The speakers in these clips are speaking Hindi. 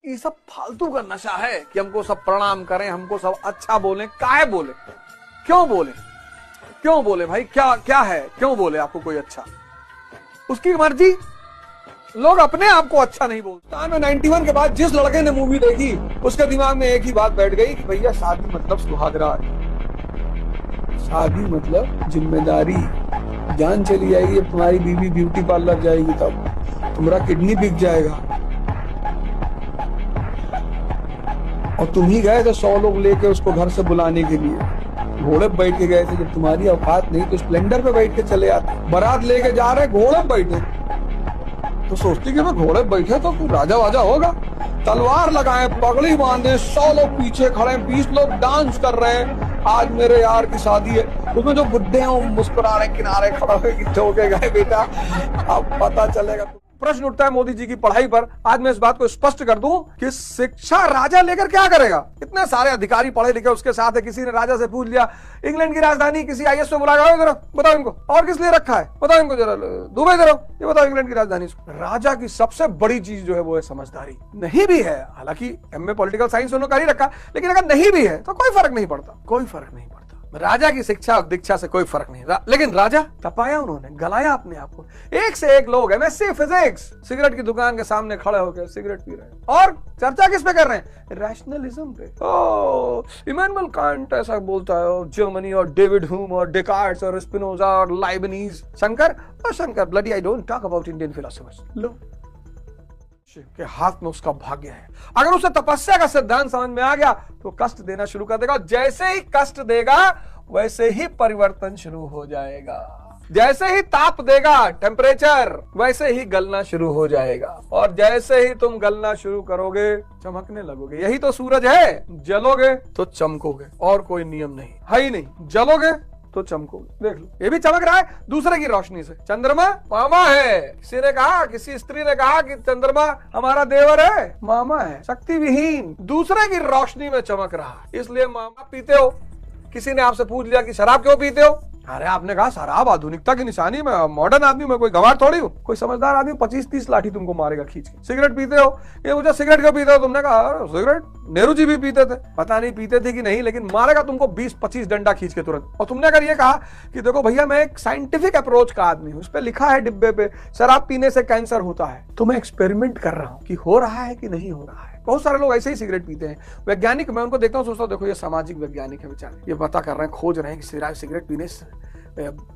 ये सब फालतू का नशा है कि हमको सब प्रणाम करें, हमको सब अच्छा बोलें। काहे बोले, क्यों बोले, क्यों बोले भाई, क्या क्या है, क्यों बोले आपको कोई अच्छा, उसकी मर्जी। लोग अपने आप को अच्छा नहीं बोलते। में 91 के बाद जिस लड़के ने मूवी देखी उसके दिमाग में एक ही बात बैठ गई कि भैया शादी मतलब सुहागरात, शादी मतलब जिम्मेदारी। जान चली जाएगी जब तुम्हारी बीवी ब्यूटी पार्लर जाएगी, तब तुम्हारा किडनी बिक जाएगा। और तुम ही गए थे 100 लोग लेके उसको घर से बुलाने के लिए, घोड़े पे बैठ के गए थे। जब तुम्हारी औकात नहीं तो स्प्लेंडर पे बैठ के चले आते। बारात लेके जा रहे घोड़े पे बैठे तो सोचती कि मैं घोड़े पे बैठे तो राजा वाजा होगा। तलवार लगाए, पगड़ी बांधे, 100 लोग पीछे खड़े, 20 लोग डांस कर रहे हैं। आज मेरे यार की शादी है, उसमें जो बुड्ढे हैं वो मुस्कुरा रहे, किनारे खड़ा होके गए बेटा अब पता चलेगा। प्रश्न उठता है मोदी जी की पढ़ाई पर। आज मैं इस बात को स्पष्ट कर दूं कि शिक्षा राजा लेकर क्या करेगा। इतने सारे अधिकारी पढ़े लिखे उसके साथ है। किसी ने राजा से पूछ लिया इंग्लैंड की राजधानी, किसी आईएएस को बुलाया, जरा बताओ इनको, और किस लिए रखा है बताओ इनको, जरा दुबई दे रहा हूं, ये बताओ इंग्लैंड की राजधानी। राजा की सबसे बड़ी चीज जो है वो है समझदारी। नहीं भी है, हालांकि एमए पॉलिटिकल साइंस उन्होंने कर ही रखा, लेकिन अगर नहीं भी है तो कोई फर्क नहीं पड़ता, कोई फर्क नहीं पड़ता। राजा की शिक्षा और दीक्षा से कोई फर्क नहीं। लेकिन राजा तपाया, उन्होंने गलाया अपने आप को। एक से एक लोग एमएससी फिजिक्स सिगरेट की दुकान के सामने खड़े होकर सिगरेट पी रहे हैं और चर्चा किस पे कर रहे हैं, रैशनलिज्म पे। इमैनुअल कांट ऐसा बोलता है, और जर्मनी और डेविड ह्यूम और डेकार्ट्स और स्पिनोजा और लाइबनीज। शंकर और Shankar bloody I don't talk about Indian philosophers. लो के हाथ में उसका भाग्य है। अगर उसे तपस्या का सिद्धांत समझ में आ गया तो कष्ट देना शुरू कर देगा। जैसे ही कष्ट देगा वैसे ही परिवर्तन शुरू हो जाएगा। जैसे ही ताप देगा टेम्परेचर, वैसे ही गलना शुरू हो जाएगा। और जैसे ही तुम गलना शुरू करोगे चमकने लगोगे। यही तो सूरज है, जलोगे तो चमकोगे, और कोई नियम नहीं है ही नहीं। जलोगे तो चमकोगे। देख लो, ये भी चमक रहा है दूसरे की रोशनी से। चंद्रमा मामा है। किसी ने कहा, किसी स्त्री ने कहा कि चंद्रमा हमारा देवर है, मामा है, शक्ति विहीन, दूसरे की रोशनी में चमक रहा है, इसलिए मामा पीते हो। किसी ने आपसे पूछ लिया कि शराब क्यों पीते हो, अरे आपने कहा शराब आधुनिकता की निशानी, मैं मॉडर्न आदमी, मैं कोई गंवार थोड़ी हूँ। कोई समझदार आदमी 25-30 लाठी तुमको मारेगा खींच के। सिगरेट पीते हो, ये मुझे सिगरेट क्यों पीते हो, तुमने कहा सिगरेट नेहरू जी भी पीते थे, पता नहीं पीते थे कि नहीं, लेकिन मारेगा तुमको 20-25 डंडा खींच के तुरंत। और तुमने अगर ये कहा कि देखो भैया मैं एक साइंटिफिक अप्रोच का आदमी हूँ, उस पर लिखा है डिब्बे पे शराब पीने से कैंसर होता है, तो मैं एक्सपेरिमेंट कर रहा हूँ कि हो रहा है कि नहीं हो रहा है। बहुत सारे लोग ऐसे ही सिगरेट पीते हैं। वैज्ञानिक, मैं उनको देखता हूँ, सोचता हूँ देखो ये सामाजिक वैज्ञानिक है बेचारे, ये पता कर रहे हैं, खोज रहे हैं कि सिगरेट पीने से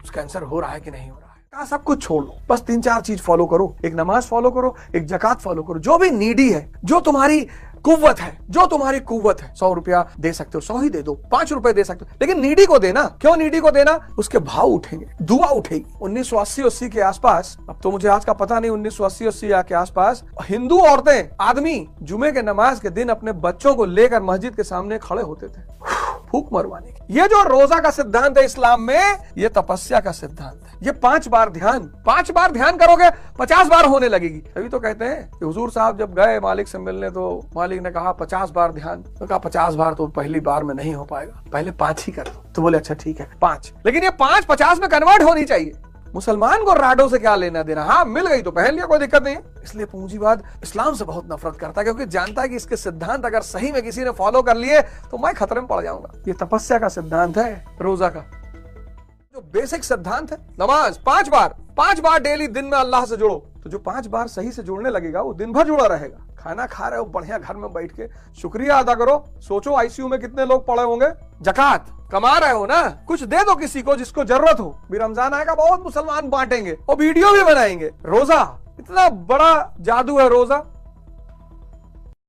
कैंसर हो रहा है कि नहीं हो रहा है। क्या सब कुछ छोड़ लो, बस 3-4 चीज फॉलो करो। एक नमाज फॉलो करो, एक ज़कात फॉलो करो। जो भी नीडी है, जो तुम्हारी कुव्वत है, जो तुम्हारी कुव्वत है, 100 रुपया दे सकते हो 100 ही दे दो, 5 रुपए दे सकते हो, लेकिन नीडी को देना। क्यों नीडी को देना, उसके भाव उठेंगे, दुआ उठेगी। 1980 के आसपास, अब तो मुझे आज का पता नहीं, 1980 के आसपास हिंदू औरतें, आदमी जुमे के नमाज के दिन अपने बच्चों को लेकर मस्जिद के सामने खड़े होते थे फूक मरवाने की। ये जो रोजा का सिद्धांत है इस्लाम में, ये तपस्या का सिद्धांत है। ये 5 बार ध्यान करोगे 50 बार होने लगेगी। अभी तो कहते हैं कि हुजूर साहब जब गए मालिक से मिलने तो मालिक ने कहा 50 बार ध्यान, तो कहा 50 बार तो पहली बार में नहीं हो पाएगा, पहले 5 ही कर दो। तो बोले अच्छा ठीक है 5, लेकिन ये 5 50 में कन्वर्ट होनी चाहिए। मुसलमान को राडो से क्या लेना देना, हाँ मिल गई तो पहन लिया, कोई दिक्कत नहीं है। इसलिए पूंजीवाद इस्लाम से बहुत नफरत करता है, क्योंकि जानता है कि इसके सिद्धांत अगर सही में किसी ने फॉलो कर लिए तो मैं खतरे में पड़ जाऊंगा। ये तपस्या का सिद्धांत है रोजा का। जो बेसिक सिद्धांत है नमाज 5 बार डेली दिन में अल्लाह से जुड़ो, तो जो 5 बार सही से जुड़ने लगेगा वो दिन भर जुड़ा रहेगा। खाना खा रहे हो बढ़िया, घर में बैठ के शुक्रिया अदा करो। सोचो आईसीयू में कितने लोग पड़े होंगे। ज़कात कमा रहे हो ना, कुछ दे दो किसी को जिसको जरूरत हो। भी रमजान आएगा, बहुत मुसलमान बांटेंगे और वीडियो भी बनाएंगे। रोजा इतना बड़ा जादू है रोजा।